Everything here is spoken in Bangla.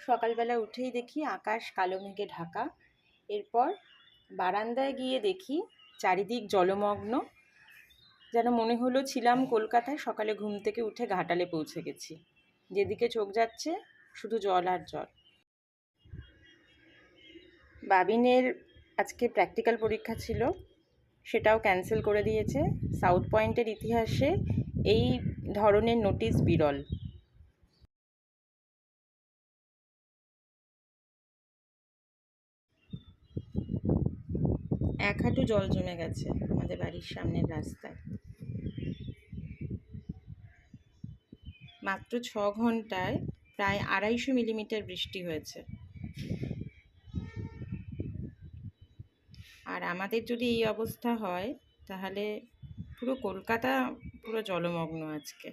সকালবেলা উঠেই দেখি আকাশ কালো মেঘে ঢাকা। এরপর বারান্দায় গিয়ে দেখি চারিদিক জলমগ্ন, যেন মনে হলো ছিলাম কলকাতায়, সকালে ঘুম থেকে উঠে ঘাটালে পৌঁছে গেছি। যেদিকে চোখ যাচ্ছে শুধু জল আর জল। বাবিনের আজকে প্র্যাকটিক্যাল পরীক্ষা ছিল, সেটাও ক্যান্সেল করে দিয়েছে। সাউথ পয়েন্টের ইতিহাসে এই ধরনের নোটিশ বিরল। এক হাঁটু জল জমে গেছে আমাদের বাড়ির সামনের রাস্তায়। মাত্র 6 ঘন্টায় প্রায় 250 মিলিমিটার বৃষ্টি হয়েছে। আর আমাদের যদি এই অবস্থা হয় তাহলে পুরো কলকাতা পুরো জলমগ্ন আজকে।